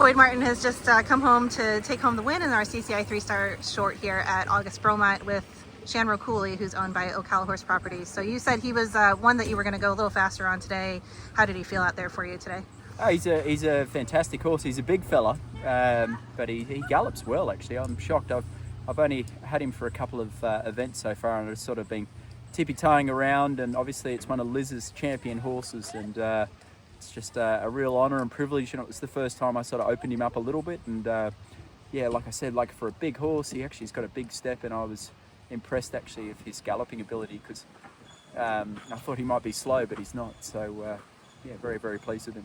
Boyd Martin has just come home to take home the win in our CCI 3-star short here at August Bromont with Shanroe Cooley, who's owned by Ocala Horse Properties. So you said he was one that you were going to go a little faster on today. How did he feel out there for you today? Oh, he's a fantastic horse. He's a big fella, but he gallops well. Actually, I'm shocked. I've only had him for a couple of events so far, and it's sort of been tippy-toeing around. And obviously, it's one of Liz's champion horses, and it's just a real honour and privilege. You know, it was the first time I sort of opened him up a little bit, and yeah, like I said, like for a big horse, he actually's got a big step, and I was impressed actually with his galloping ability, because I thought he might be slow, but he's not. So yeah, very, very pleased with him.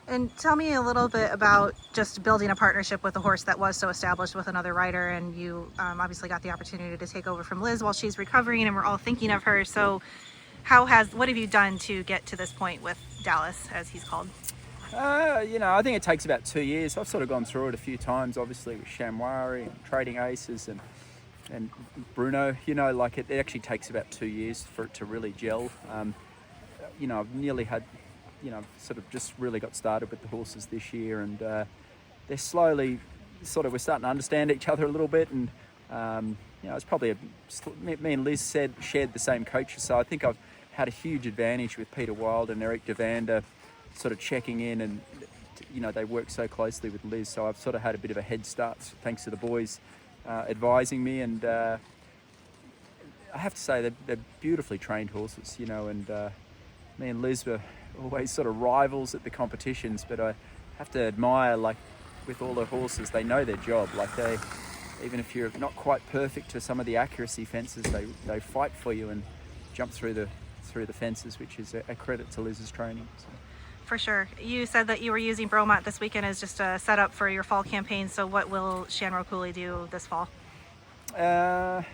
And tell me a little bit about just building a partnership with a horse that was so established with another rider, and you obviously got the opportunity to take over from Liz while she's recovering, and we're all thinking of her. So what have you done to get to this point with Dallas, as he's called? You know, I think it takes about 2 years. I've sort of gone through it a few times, obviously with Shanroe and Trading Aces and Bruno. You know, like it actually takes about 2 years for it to really gel. You know, I've nearly had, you know, sort of just really got started with the horses this year, and they're slowly sort of, we're starting to understand each other a little bit, and you know, it's probably me and Liz shared the same coaches, so I think I've had a huge advantage with Peter Wild and Eric Devander sort of checking in, and you know, they work so closely with Liz, so I've sort of had a bit of a head start thanks to the boys advising me, and I have to say they're beautifully trained horses, you know, and me and Liz were always sort of rivals at the competitions, but I have to admire, like with all the horses, they know their job. Like even if you're not quite perfect to some of the accuracy fences, they fight for you and jump through the fences, which is a credit to Liz's training. So. For sure. You said that you were using Bromont this weekend as just a setup for your fall campaign. So what will Shanroe Cooley do this fall? I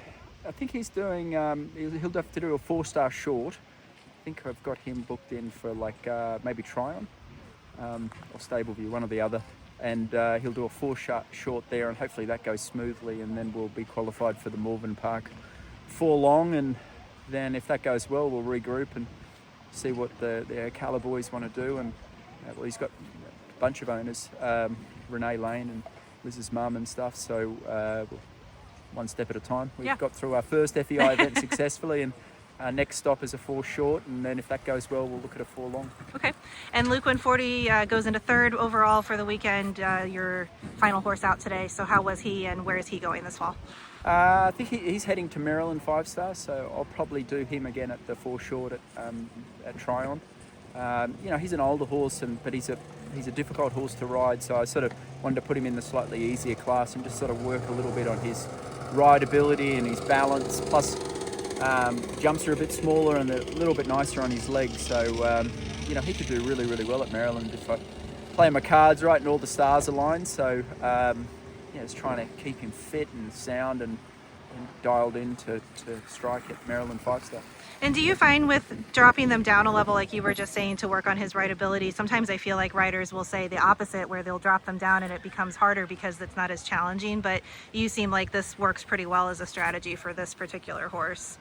think he's doing, he'll have to do a 4-star short. I think I've got him booked in for like maybe Tryon or Stableview, one or the other. And he'll do a 4-shot short there, and hopefully that goes smoothly, and then we'll be qualified for the Malvern Park 4 long. And then if that goes well, we'll regroup and see what the Ocala boys want to do. And well, he's got a bunch of owners, Renee Lane and Liz's mum and stuff, so one step at a time. We've got through our first FEI event successfully, and our next stop is a 4 short, and then if that goes well, we'll look at a 4 long. Okay. And Luke 140 goes into 3rd overall for the weekend, your final horse out today. So how was he, and where is he going this fall? I think he's heading to Maryland 5-star, so I'll probably do him again at the 4 short at Tryon. You know, he's an older horse, but he's a difficult horse to ride, so I sort of wanted to put him in the slightly easier class and just sort of work a little bit on his rideability and his balance. Plus, jumps are a bit smaller and a little bit nicer on his legs, so you know, he could do really, really well at Maryland if I play my cards right and all the stars align. So yeah, just trying to keep him fit and sound and dialed in to strike at Maryland 5-star. And do you find with dropping them down a level, like you were just saying, to work on his rideability, sometimes I feel like riders will say the opposite, where they'll drop them down and it becomes harder because it's not as challenging, but you seem like this works pretty well as a strategy for this particular horse.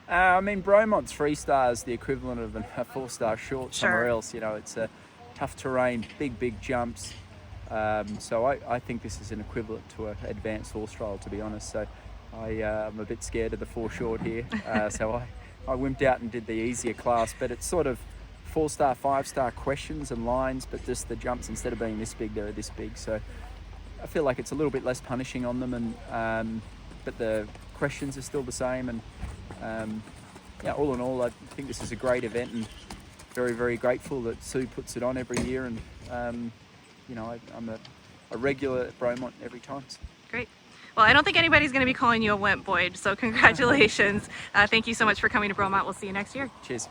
I mean, Bromont's 3-star is the equivalent of a 4-star short somewhere else. You know, it's a tough terrain, big jumps. So I think this is an equivalent to an advanced horse trial, to be honest. So I'm a bit scared of the 4 short here. So I wimped out and did the easier class, but it's sort of 4-star, 5-star questions and lines, but just the jumps, instead of being this big, they're this big. So I feel like it's a little bit less punishing on them, and but the questions are still the same. And yeah, all in all, I think this is a great event, and very, very grateful that Sue puts it on every year. And you know, I'm a regular at Bromont every time. Great. Well, I don't think anybody's going to be calling you a wimp, Boyd, so congratulations. Thank you so much for coming to Bromont. We'll see you next year. Cheers.